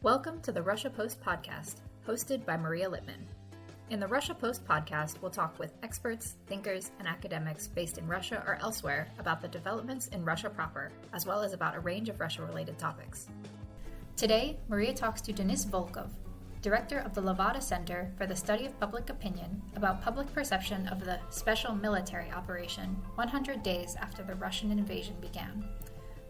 Welcome to the Russia.Post podcast, hosted by Maria Lipman. In the Russia.Post podcast, we'll talk with experts, thinkers, and academics based in Russia or elsewhere about the developments in Russia proper, as well as about a range of Russia-related topics. Today, Maria talks to Denis Volkov, director of the Levada Center for the Study of Public Opinion, about public perception of the special military operation 100 days after the Russian invasion began.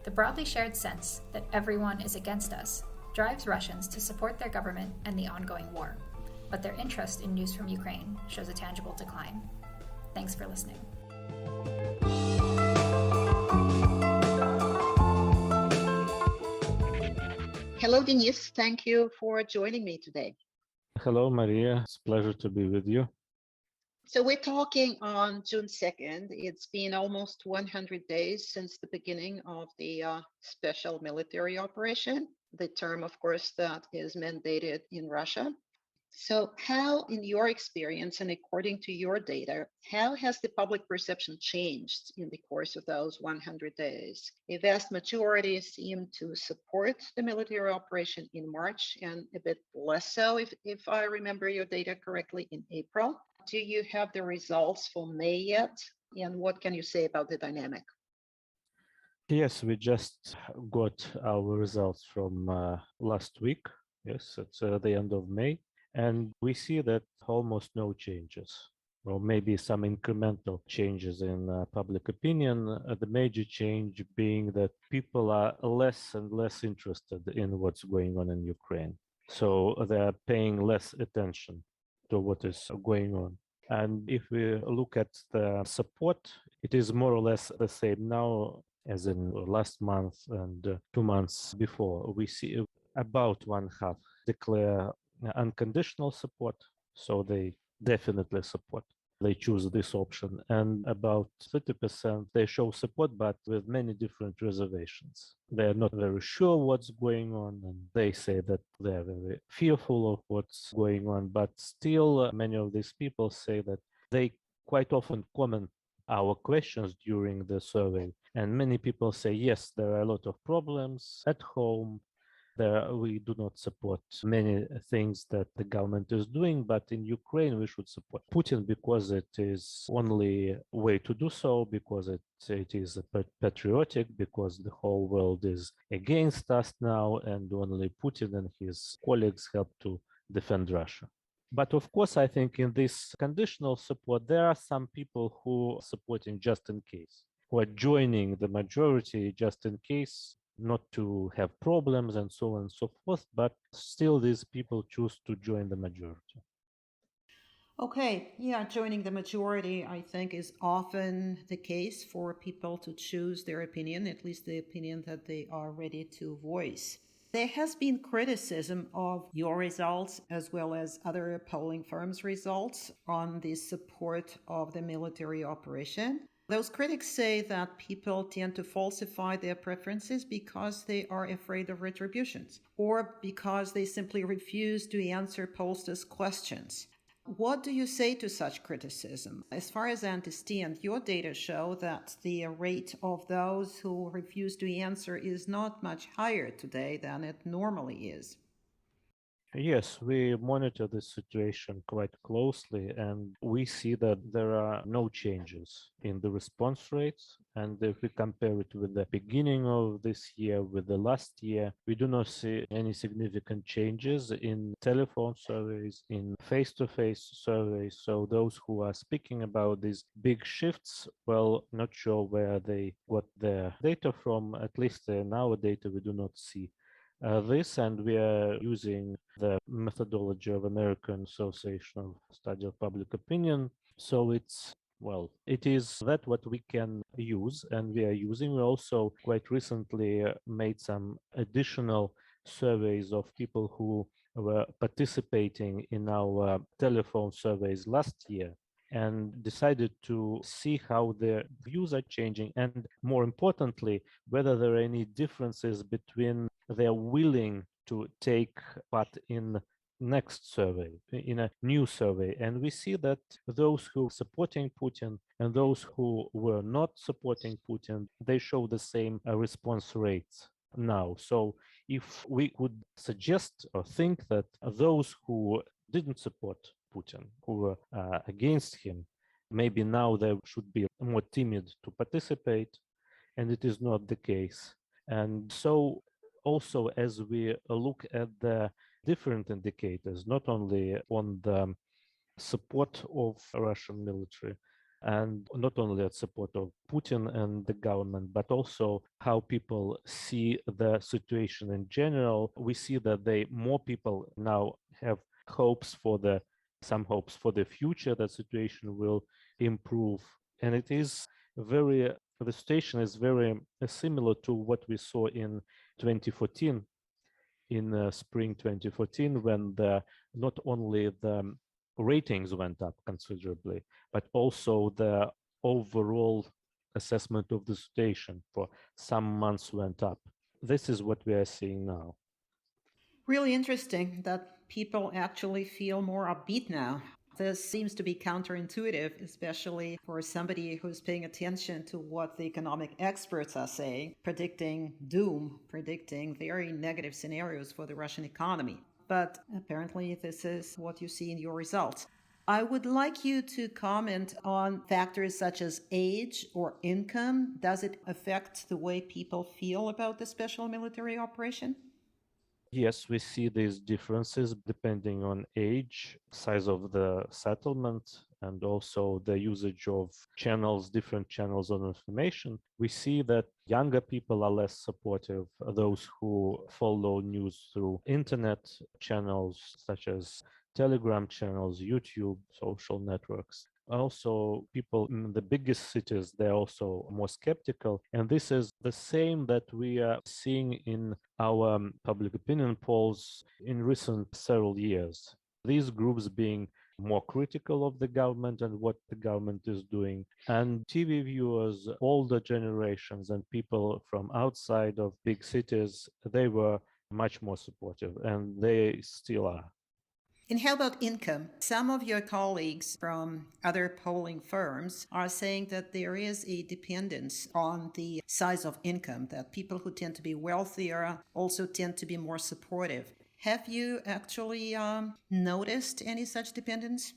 The broadly shared sense that everyone is against us drives Russians to support their government and the ongoing war, but their interest in news from Ukraine shows a tangible decline. Thanks for listening. Hello, Denis. Thank you for joining me today. Hello, Maria. It's a pleasure to be with you. So we're talking on June 2nd. It's been almost 100 days since the beginning of the special military operation, the term, of course, that is mandated in Russia. So how, in your experience and according to your data, how has the public perception changed in the course of those 100 days? A vast majority seem to support the military operation in March and a bit less so, if I remember your data correctly, in April. Do you have the results for May yet? And what can you say about the dynamic? Yes, we just got our results from last week. Yes, it's the end of May. And we see that almost no changes, or maybe some incremental changes in public opinion. The major change being that people are less and less interested in what's going on in Ukraine. So they're paying less attention to what is going on. And if we look at the support, it is more or less the same now as in last month and 2 months before. We see about one half declare unconditional support, so they definitely support. They choose this option, and about 30% they show support, but with many different reservations. They're not very sure what's going on, and they say that they're very fearful of what's going on. But still, many of these people say that they quite often comment our questions during the survey, and many people say yes, there are a lot of problems at home. We do not support many things that the government is doing, but in Ukraine we should support Putin because it is only way to do so, because it is patriotic, because the whole world is against us now, and only Putin and his colleagues help to defend Russia. But of course, I think in this conditional support, there are some people who are supporting just in case, who are joining the majority just in case, not to have problems and so on and so forth, but still these people choose to join the majority. Okay, joining the majority, I think, is often the case for people to choose their opinion, at least the opinion that they are ready to voice. There has been criticism of your results as well as other polling firms' results on the support of the military operation. Those critics say that people tend to falsify their preferences because they are afraid of retributions or because they simply refuse to answer pollsters' questions. What do you say to such criticism? As far as I understand, your data show that the rate of those who refuse to answer is not much higher today than it normally is. Yes, we monitor the situation quite closely, and we see that there are no changes in the response rates. And if we compare it with the beginning of this year, with the last year, we do not see any significant changes in telephone surveys, in face-to-face surveys. So those who are speaking about these big shifts, well, not sure where they got their data from. At least in our data, we do not see this, and we are using the methodology of American Association of Study of Public Opinion. So it is that what we can use, and we are using. We also quite recently made some additional surveys of people who were participating in our telephone surveys last year, and decided to see how their views are changing, and more importantly, whether there are any differences between their willing to take part in next survey, in a new survey, and we see that those who are supporting Putin and those who were not supporting Putin, they show the same response rates now. So if we could suggest or think that those who didn't support Putin, who were against him, maybe now they should be more timid to participate, and it is not the case. And so also as we look at the different indicators, not only on the support of Russian military and not only at support of Putin and the government, but also how people see the situation in general, we see that more people now have some hopes for the future that situation will improve. And the situation is very similar to what we saw in 2014, in spring 2014, when not only the ratings went up considerably, but also the overall assessment of the situation for some months went up. This is what we are seeing now. Really interesting that people actually feel more upbeat now. This seems to be counterintuitive, especially for somebody who's paying attention to what the economic experts are saying, predicting doom, predicting very negative scenarios for the Russian economy. But apparently, this is what you see in your results. I would like you to comment on factors such as age or income. Does it affect the way people feel about the special military operation? Yes, we see these differences depending on age, size of the settlement, and also the usage of different channels of information. We see that younger people are less supportive. Those who follow news through internet channels such as Telegram channels, YouTube, social networks. Also, people in the biggest cities, they're also more skeptical. And this is the same that we are seeing in our public opinion polls in recent several years. These groups being more critical of the government and what the government is doing. And TV viewers, older generations and people from outside of big cities, they were much more supportive, and they still are. And how about income? Some of your colleagues from other polling firms are saying that there is a dependence on the size of income, that people who tend to be wealthier also tend to be more supportive. Have you actually noticed any such dependence?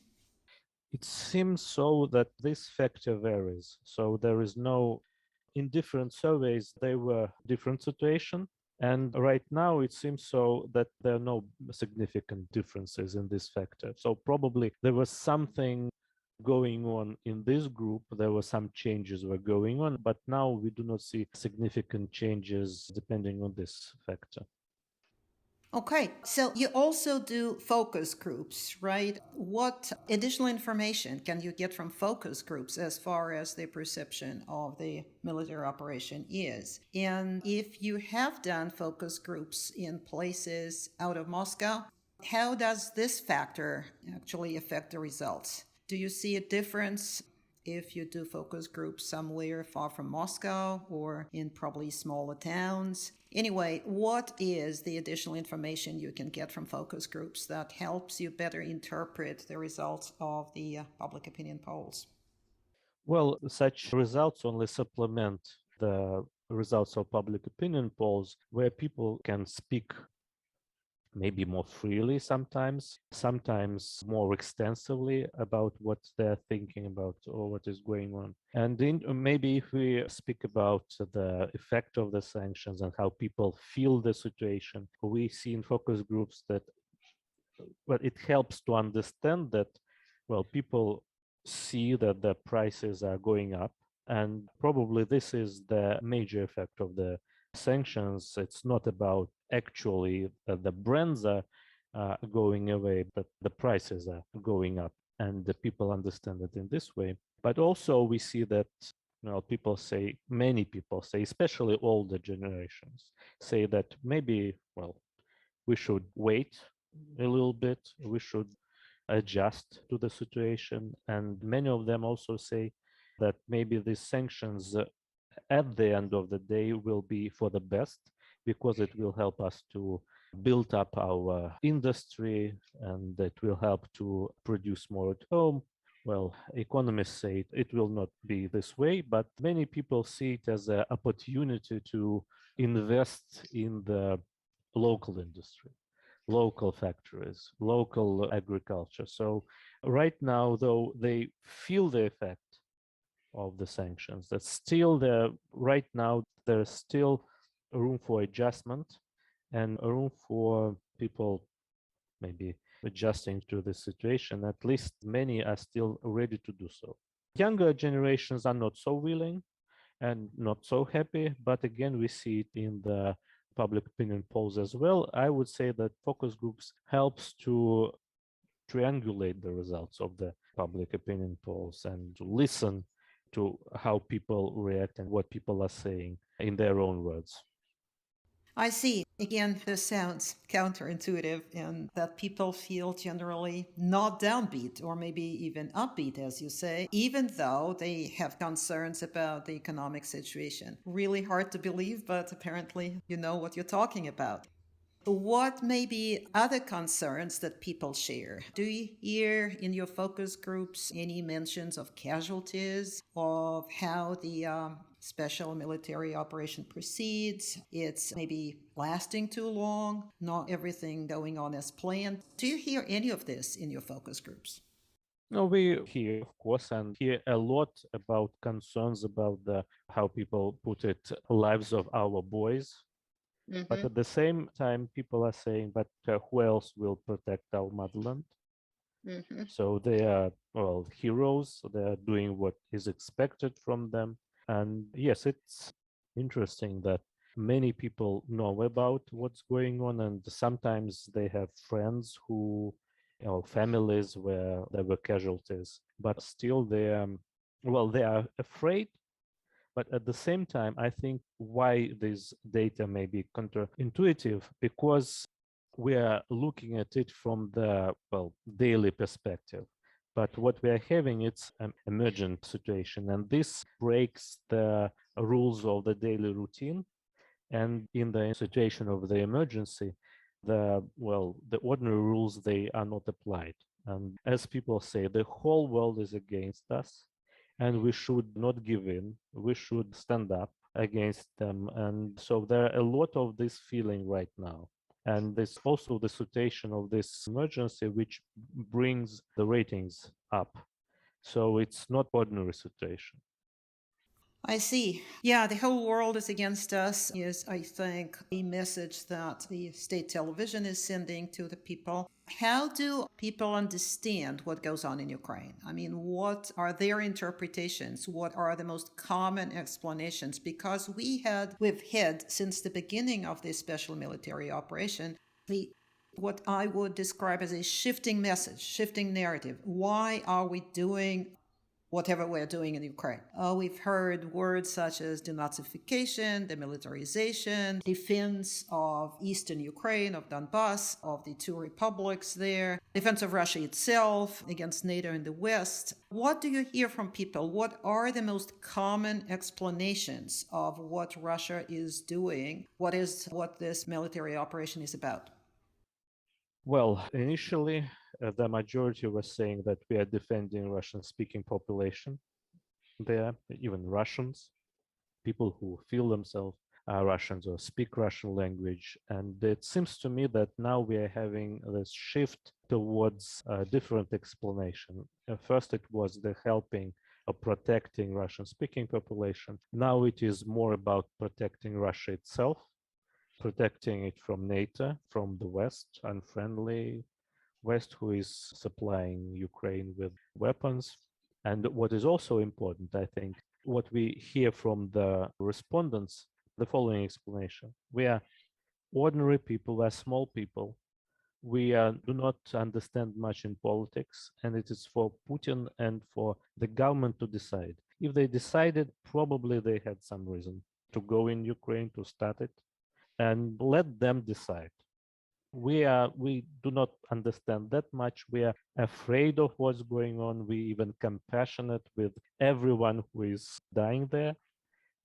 It seems so that this factor varies. So there is in different surveys, there were different situation. And right now, it seems so that there are no significant differences in this factor. So probably there was something going on in this group. There were some changes were going on, but now we do not see significant changes depending on this factor. Okay, so you also do focus groups, right? What additional information can you get from focus groups as far as the perception of the military operation is? And if you have done focus groups in places out of Moscow, how does this factor actually affect the results? Do you see a difference if you do focus groups somewhere far from Moscow or in probably smaller towns? Anyway, what is the additional information you can get from focus groups that helps you better interpret the results of the public opinion polls? Well, such results only supplement the results of public opinion polls, where people can speak maybe more freely sometimes more extensively about what they're thinking about or what is going on. And maybe if we speak about the effect of the sanctions and how people feel the situation, we see in focus groups that it helps to understand that, well, people see that the prices are going up, and probably this is the major effect of the sanctions. It's not about actually the brands are going away, but the prices are going up, and the people understand it in this way. But also we see that many people say, especially older generations, say that maybe, well, we should wait a little bit, we should adjust to the situation. And many of them also say that maybe these sanctions at the end of the day will be for the best, because it will help us to build up our industry, and that will help to produce more at home. Well, economists say it will not be this way, but many people see it as an opportunity to invest in the local industry, local factories, local agriculture. So right now, though, they feel the effect of the sanctions. That's still there. Right now, there's still room for adjustment and room for people maybe adjusting to the situation. At least many are still ready to do so. Younger generations are not so willing and not so happy, but again, we see it in the public opinion polls as well. I would say that focus groups helps to triangulate the results of the public opinion polls and to listen to how people react and what people are saying in their own words. I see. Again, this sounds counterintuitive in that people feel generally not downbeat or maybe even upbeat, as you say, even though they have concerns about the economic situation. Really hard to believe, but apparently you know what you're talking about. What may be other concerns that people share? Do you hear in your focus groups any mentions of casualties, of how the special military operation proceeds? It's maybe lasting too long, not everything going on as planned. Do you hear any of this in your focus groups? No, we hear, of course, and hear a lot about concerns about the how people put it, lives of our boys. But at the same time, people are saying, but who else will protect our motherland? So they are, well, heroes. They are doing what is expected from them. And yes, it's interesting that many people know about what's going on, and sometimes they have friends who, families where there were casualties, but still they are afraid. But at the same time, I think why this data may be counterintuitive, because we are looking at it from the, well, daily perspective. But what we are having, it's an emergent situation, and this breaks the rules of the daily routine. And in the situation of the emergency, the ordinary rules, they are not applied. And as people say, the whole world is against us, and we should not give in. We should stand up against them. And so there are a lot of this feeling right now. And there's also the situation of this emergency, which brings the ratings up. So it's not ordinary situation. I see. Yeah, the whole world is against us is, I think, a message that the state television is sending to the people. How do people understand what goes on in Ukraine? I mean, what are their interpretations? What are the most common explanations? Because we've had since the beginning of this special military operation, what I would describe as a shifting message, shifting narrative. Why are we doing whatever we're doing in Ukraine? We've heard words such as denazification, demilitarization, defense of eastern Ukraine, of Donbass, of the two republics there, defense of Russia itself against NATO in the West. What do you hear from people? What are the most common explanations of what Russia is doing? What this military operation is about? Well, initially, the majority was saying that we are defending Russian-speaking population there, even Russians, people who feel themselves Russians or speak Russian language. And it seems to me that now we are having this shift towards a different explanation. First, it was the helping or protecting Russian-speaking population. Now it is more about protecting Russia itself, protecting it from NATO, from the West, unfriendly West, who is supplying Ukraine with weapons. And what is also important, I think, what we hear from the respondents, the following explanation. We are ordinary people, we are small people. We do not understand much in politics, and it is for Putin and for the government to decide. If they decided, probably they had some reason to go in Ukraine, to start it, and let them decide. We do not understand that much. We are afraid of what's going on. We even compassionate with everyone who is dying there.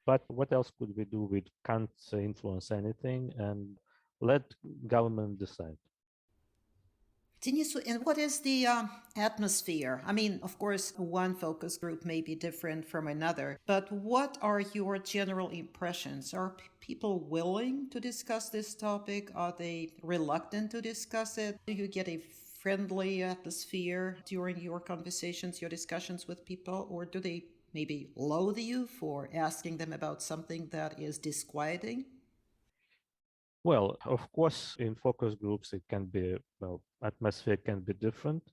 But what else could we do? We can't influence anything. And let government decide. Denis, and what is the atmosphere? I mean, of course, one focus group may be different from another, but what are your general impressions? Are people willing to discuss this topic? Are they reluctant to discuss it? Do you get a friendly atmosphere during your conversations, your discussions with people, or do they maybe loathe you for asking them about something that is disquieting? Well, of course, in focus groups, it can be, atmosphere can be different.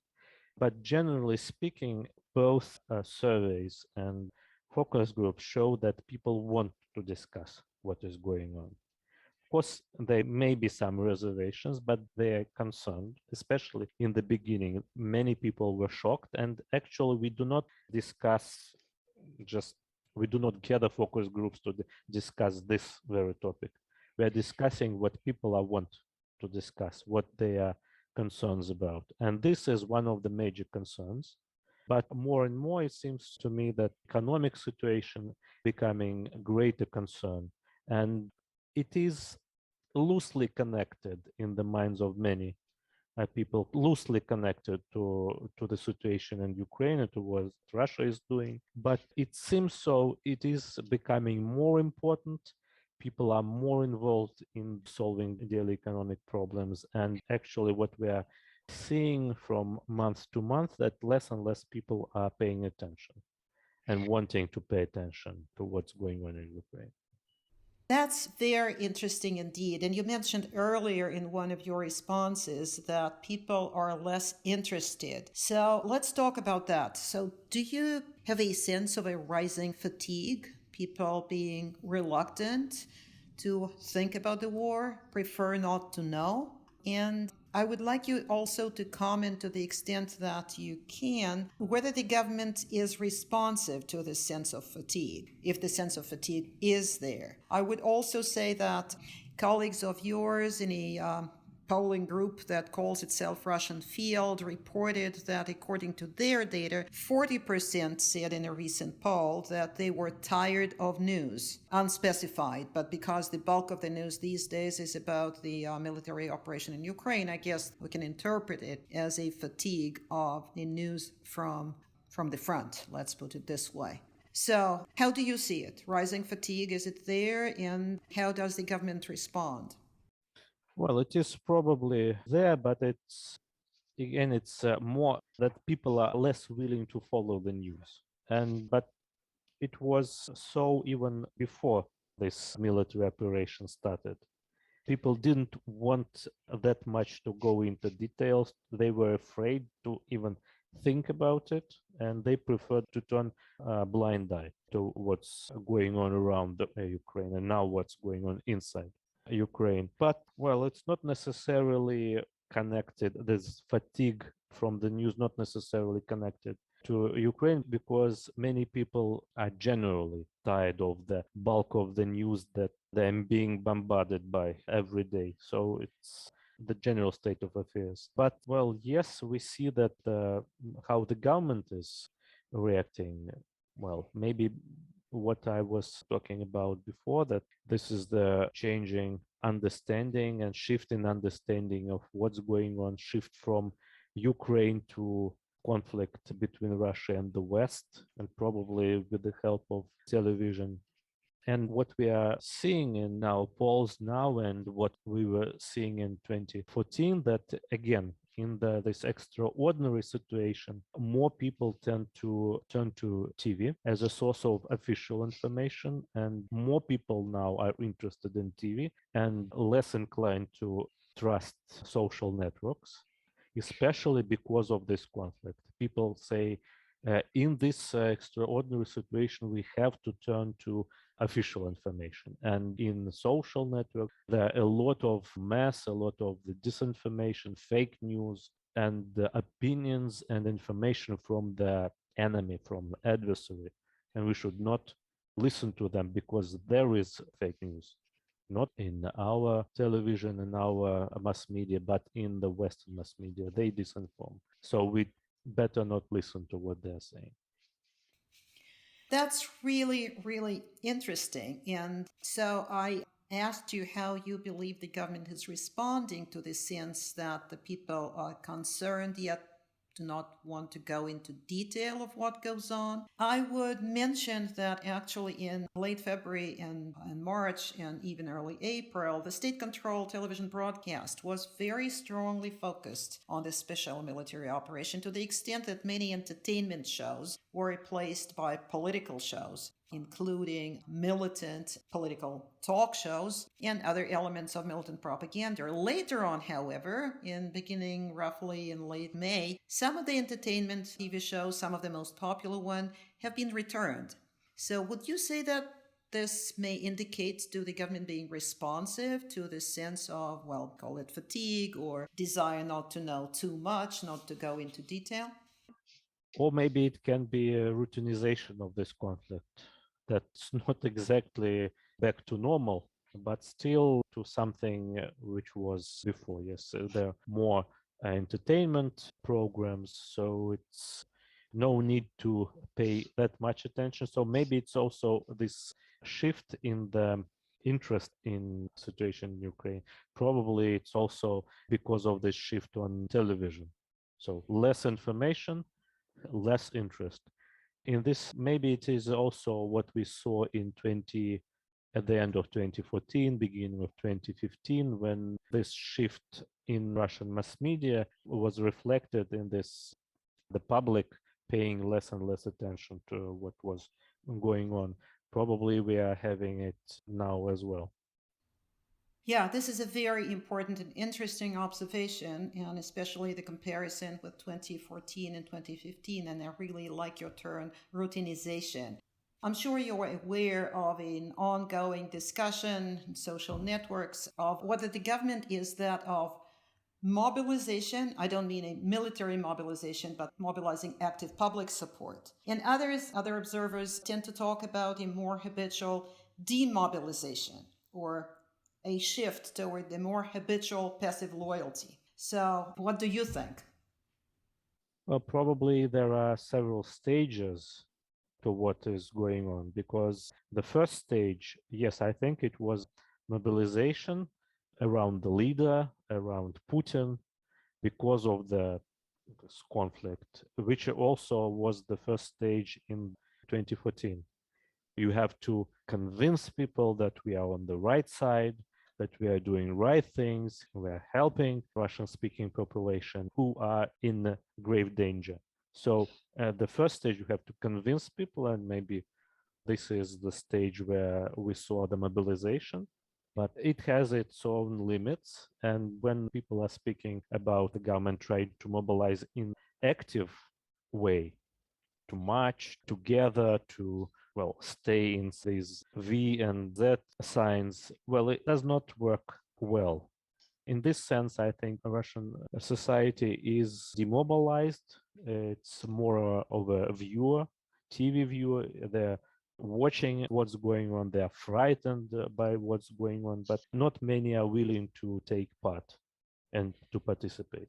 But generally speaking, both surveys and focus groups show that people want to discuss what is going on. Of course, there may be some reservations, but they are concerned, especially in the beginning. Many people were shocked, and actually, we do not discuss just we do not gather focus groups to discuss this very topic. We are discussing what people want to discuss, what they are concerns about. And this is one of the major concerns. But more and more, it seems to me that economic situation becoming a greater concern. And it is loosely connected in the minds of many people, loosely connected to the situation in Ukraine and to what Russia is doing. But it seems so it is becoming more important. People are more involved in solving daily economic problems. And actually, what we are seeing from month to month, that less and less people are paying attention and wanting to pay attention to what's going on in Ukraine. That's very interesting indeed. And you mentioned earlier in one of your responses that people are less interested. So let's talk about that. So, do you have a sense of a rising fatigue? People being reluctant to think about the war, prefer not to know? And I would like you also to comment, to the extent that you can, whether the government is responsive to the sense of fatigue, if the sense of fatigue is there. I would also say that colleagues of yours in a polling group that calls itself Russian Field reported that, according to their data, 40% said in a recent poll that they were tired of news, unspecified. But because the bulk of the news these days is about the military operation in Ukraine, I guess we can interpret it as a fatigue of the news from the front, let's put it this way. So how do you see it? Rising fatigue, is it there? And how does the government respond? Well, it is probably there, but it's more that people are less willing to follow the news. But it was so even before this military operation started. People didn't want that much to go into details. They were afraid to even think about it, and they preferred to turn a blind eye to what's going on around Ukraine and now what's going on inside Ukraine. But, well, it's not necessarily connected, this fatigue from the news, not necessarily connected to Ukraine, because many people are generally tired of the bulk of the news that they're being bombarded by every day. So it's the general state of affairs. But, well, yes, we see that how the government is reacting. Well, maybe what I was talking about before, that this is the changing understanding and shift in understanding of what's going on, shift from Ukraine to conflict between Russia and the West, and probably with the help of television. And what we are seeing in our polls now and what we were seeing in 2014, that again, in this extraordinary situation, more people tend to turn to TV as a source of official information, and more people now are interested in TV and less inclined to trust social networks, especially because of this conflict. People say, in this extraordinary situation, we have to turn to official information. And in the social network, there are a lot of mess, a lot of the disinformation, fake news, and the opinions and information from the enemy, from the adversary. And we should not listen to them because there is fake news, not in our television and our mass media, but in the Western mass media. They disinform. So we better not listen to what they're saying. That's really, really interesting. And so I asked you how you believe the government is responding to the sense that the people are concerned yet do not want to go into detail of what goes on, I would mention that actually in late February and March and even early April, the state-controlled television broadcast was very strongly focused on this special military operation to the extent that many entertainment shows were replaced by political shows, including militant political talk shows and other elements of militant propaganda. Later on, however, beginning roughly in late May, some of the entertainment TV shows, some of the most popular ones, have been returned. So would you say that this may indicate to the government being responsive to the sense of, well, call it fatigue or desire not to know too much, not to go into detail? Or maybe it can be a routinization of this conflict. That's not exactly back to normal, but still to something which was before. Yes, there are more entertainment programs, so it's no need to pay that much attention. So maybe it's also this shift in the interest in situation in Ukraine. Probably it's also because of this shift on television. So less information, less interest. In this, maybe it is also what we saw at the end of 2014, beginning of 2015, when this shift in Russian mass media was reflected in the public paying less and less attention to what was going on. Probably we are having it now as well. Yeah, this is a very important and interesting observation, and especially the comparison with 2014 and 2015. And I really like your term, routinization. I'm sure you're aware of an ongoing discussion in social networks of whether the government is that of mobilization. I don't mean a military mobilization, but mobilizing active public support. And other observers tend to talk about a more habitual demobilization, or a shift toward the more habitual passive loyalty. So, what do you think? Well, probably there are several stages to what is going on, because the first stage, yes, I think it was mobilization around the leader, around Putin, because of this conflict, which also was the first stage in 2014. You have to convince people that we are on the right side, that we are doing right things, we are helping Russian-speaking population who are in grave danger. So the first stage, you have to convince people, and maybe this is the stage where we saw the mobilization, but it has its own limits. And when people are speaking about the government trying to mobilize in active way, to march together, to, well, stay in these V and Z signs, well, it does not work well. In this sense, I think Russian society is demobilized. It's more of a viewer, TV viewer. They're watching what's going on. They're frightened by what's going on, but not many are willing to take part and to participate.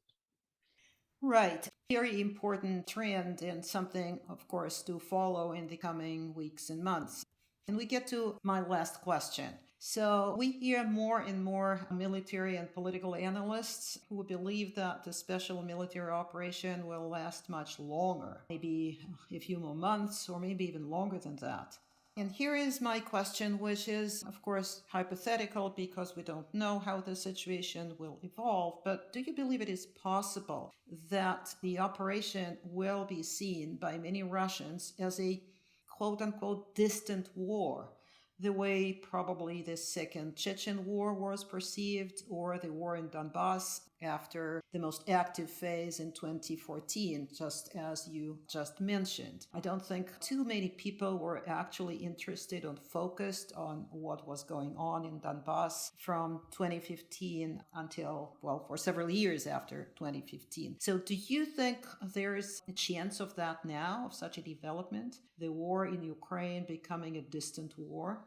Right. Very important trend and something, of course, to follow in the coming weeks and months. And we get to my last question. So we hear more and more military and political analysts who believe that the special military operation will last much longer, maybe a few more months or maybe even longer than that. And here is my question, which is, of course, hypothetical because we don't know how the situation will evolve. But do you believe it is possible that the operation will be seen by many Russians as a quote unquote distant war, the way probably the Second Chechen War was perceived, or the war in Donbass after the most active phase in 2014, just as you just mentioned? I don't think too many people were actually interested or focused on what was going on in Donbass from 2015 until, well, for several years after 2015. So do you think there's a chance of that now, of such a development, the war in Ukraine becoming a distant war?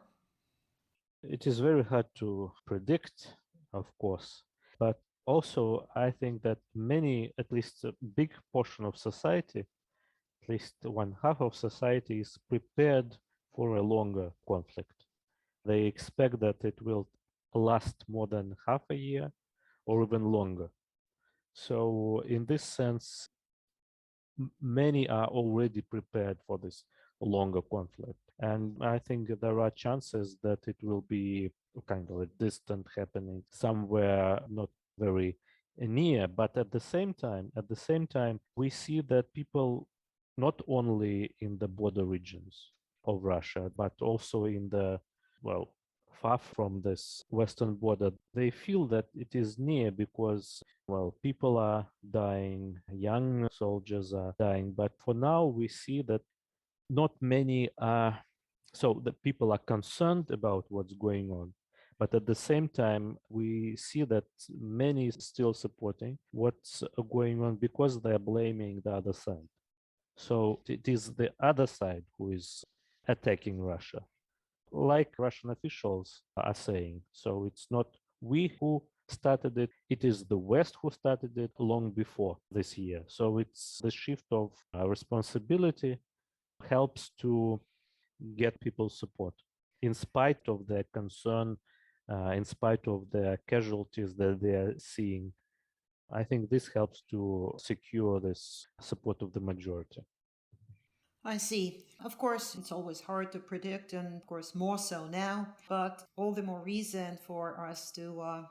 It is very hard to predict, of course, but also I think that many, at least a big portion of society, at least one half of society, is prepared for a longer conflict. They expect that it will last more than half a year or even longer. So in this sense, many are already prepared for this longer conflict. And I think there are chances that it will be kind of a distant happening somewhere not very near. But at the same time, we see that people not only in the border regions of Russia, but also in the, well, far from this western border, they feel that it is near because, well, people are dying, young soldiers are dying. But for now, we see that not many are, so the people are concerned about what's going on. But at the same time, we see that many still supporting what's going on because they're blaming the other side. So it is the other side who is attacking Russia, like Russian officials are saying. So it's not we who started it, it is the West who started it long before this year. So it's the shift of responsibility helps to get people's support in spite of their concern, in spite of the casualties that they are seeing. I think this helps to secure this support of the majority. I see. Of course, it's always hard to predict, and of course, more so now, but all the more reason for us to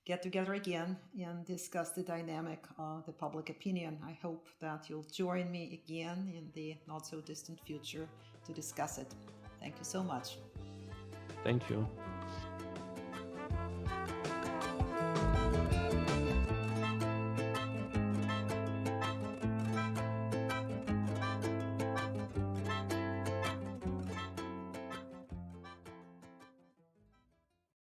get together again and discuss the dynamic of the public opinion. I hope that you'll join me again in the not so distant future to discuss it. Thank you so much. Thank you.